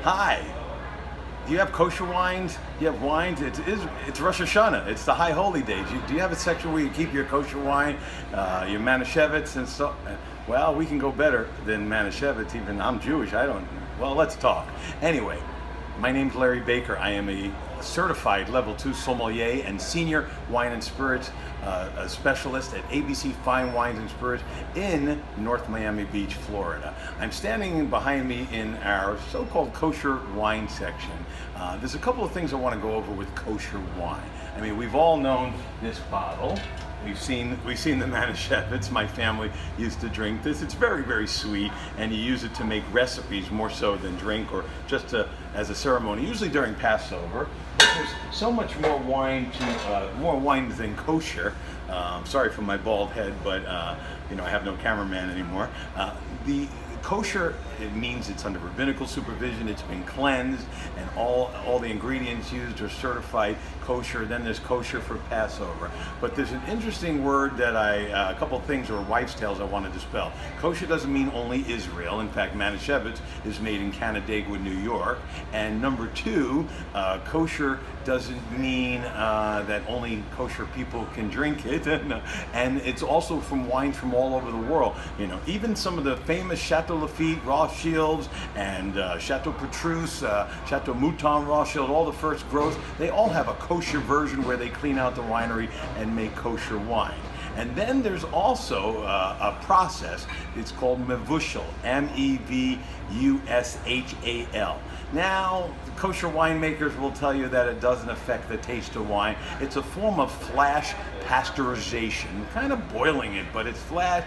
Hi. Do you have kosher wines? Do you have wines? It's Rosh Hashanah. It's the high holy days. Do you have a section where you keep your kosher wine, your Manischewitz and so? Well, we can go better than Manischewitz. Even I'm Jewish. I don't. Well, let's talk. Anyway, my name's Larry Baker. I am a certified level 2 sommelier and senior wine and spirits a specialist at ABC Fine Wines and Spirits in North Miami Beach, Florida. I'm standing behind me in our so-called kosher wine section. There's a couple of things I want to go over with kosher wine. I mean, we've all known this bottle. We've seen the Manischewitz. My family used to drink this. It's very, very sweet, and you use it to make recipes more so than drink or just as a ceremony, usually during Passover. But there's so much more wine more wine than kosher. Sorry for my bald head, but I have no cameraman anymore. The kosher, it means it's under rabbinical supervision, it's been cleansed, and all the ingredients used are certified kosher. Then there's kosher for Passover. But there's an interesting word that a couple of things or wives' tales I want to dispel. Kosher doesn't mean only Israel. In fact, Manischewitz is made in Canandaigua, New York. And number two, kosher doesn't mean that only kosher people can drink it. And it's also from wines from all over the world. Even some of the famous Chateau Lafite, Rothschilds, and Chateau Petrus, Chateau Mouton Rothschild, all the first growths, they all have a kosher version where they clean out the winery and make kosher wine. And then there's also a process. It's called mevushal, M-E-V-U-S-H-A-L. Now, kosher winemakers will tell you that it doesn't affect the taste of wine. It's a form of flash pasteurization, kind of boiling it, but it's flash.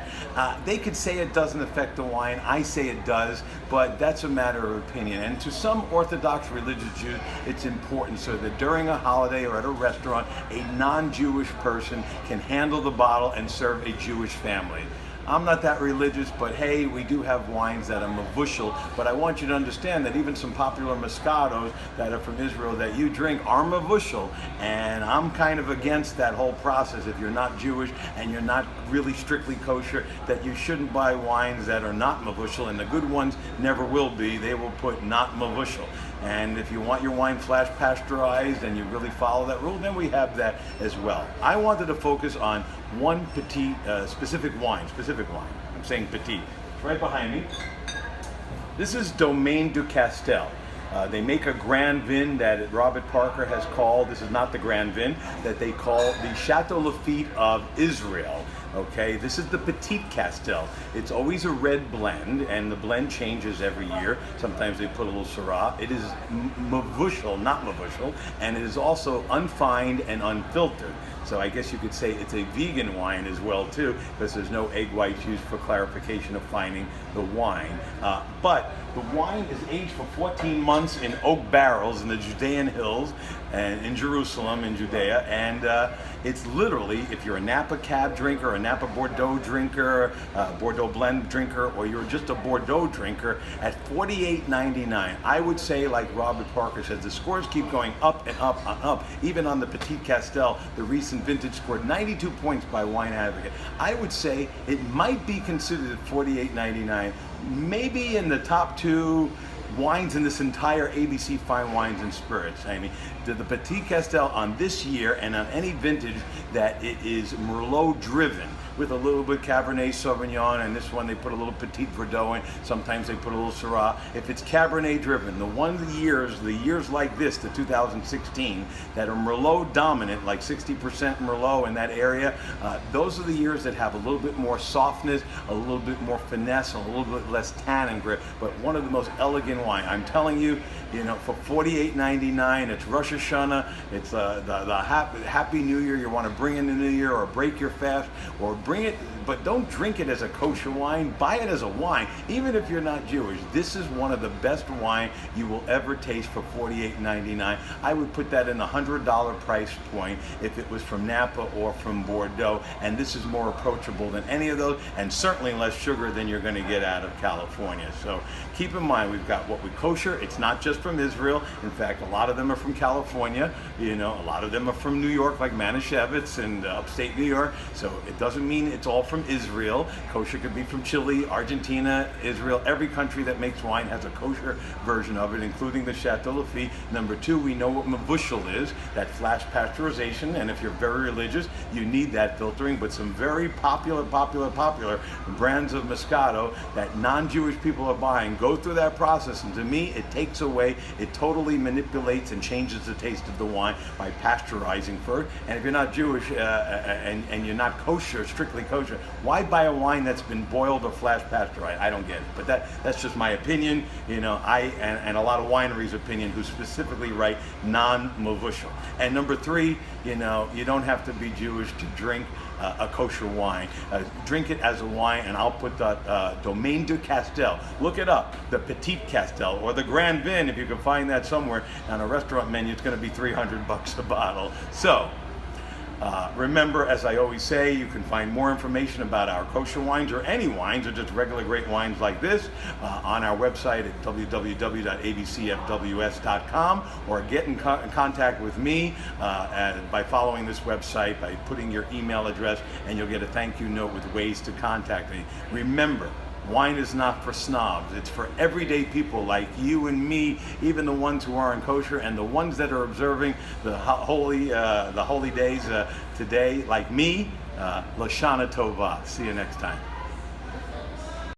They could say it doesn't affect the wine. I say it does, but that's a matter of opinion. And to some Orthodox religious Jews, it's important so that during a holiday or at a restaurant, a non-Jewish person can handle the bottle and serve a Jewish family. I'm not that religious, but hey, we do have wines that are mevushal. But I want you to understand that even some popular Moscatos that are from Israel that you drink are mevushal. And I'm kind of against that whole process. If you're not Jewish and you're not really strictly kosher, that you shouldn't buy wines that are not mevushal. And the good ones never will be. They will put not mevushal. And if you want your wine flash pasteurized and you really follow that rule, then we have that as well. I wanted to focus on one specific wine. I'm saying petit. It's right behind me. This is Domaine du Castel. They make a Grand Vin that Robert Parker has called, this is not the Grand Vin, that they call the Chateau Lafite of Israel. Okay, this is the Petit Castel. It's always a red blend, and the blend changes every year. Sometimes they put a little Syrah. It is mevushal, not mevushal, and it is also unfined and unfiltered. So I guess you could say it's a vegan wine as well too, because there's no egg whites used for clarification of fining the wine. But the wine is aged for 14 months in oak barrels in the Judean hills and in Jerusalem, in Judea, and it's literally, if you're a Napa Cab drinker, a Napa Bordeaux drinker, Bordeaux blend drinker, or you're just a Bordeaux drinker, at $48.99, I would say, like Robert Parker says, the scores keep going up and up and up. Even on the Petit Castel, the recent vintage scored 92 points by Wine Advocate. I would say it might be considered at $48.99, maybe in the top two wines in this entire ABC Fine Wines and Spirits. I mean, the Petit Castel on this year and on any vintage that it is Merlot driven with a little bit Cabernet Sauvignon, and this one they put a little Petit Verdot in, sometimes they put a little Syrah. If it's Cabernet driven, the years like this, the 2016, that are Merlot dominant, like 60% Merlot in that area, those are the years that have a little bit more softness, a little bit more finesse, and a little bit less tannin grip, but one of the most elegant wine. I'm telling you, for $48.99, it's Rosh Hashanah, it's the Happy New Year. You want to bring in the New Year or break your fast, or bring it, but don't drink it as a kosher wine. Buy it as a wine, even if you're not Jewish. This is one of the best wine you will ever taste for $48.99. I would put that in the $100 price point if it was from Napa or from Bordeaux, and this is more approachable than any of those, and certainly less sugar than you're going to get out of California. So keep in mind, we've got what we kosher. It's not just from Israel. In fact, a lot of them are from California. A lot of them are from New York, like Manischewitz and upstate New York. So it doesn't mean it's all from Israel. Kosher could be from Chile, Argentina, Israel. Every country that makes wine has a kosher version of it, including the Chateau Lafite. Number two, we know what mevushal is, that flash pasteurization, and if you're very religious, you need that filtering. But some very popular brands of Moscato that non-Jewish people are buying go through that process, and to me, it takes away, it totally manipulates and changes the taste of the wine by pasteurizing first. And if you're not Jewish and you're not kosher, strictly kosher, why buy a wine that's been boiled or flash pasteurized? I don't get it. But that's just my opinion, and a lot of wineries' opinion who specifically write non-mevushal. And number three, you don't have to be Jewish to drink a kosher wine. Drink it as a wine, and I'll put the Domaine du Castel. Look it up, the Petit Castel or the Grand Vin, if you can find that somewhere on a restaurant menu. It's going to be $300 a bottle. So remember, as I always say, you can find more information about our kosher wines or any wines or just regular great wines like this on our website at www.abcfws.com, or get in contact with me by following this website, by putting your email address, and you'll get a thank you note with ways to contact me. Remember, wine is not for snobs. It's for everyday people like you and me, even the ones who aren't kosher and the ones that are observing the holy days today, like me. Lashana Tova. See you next time.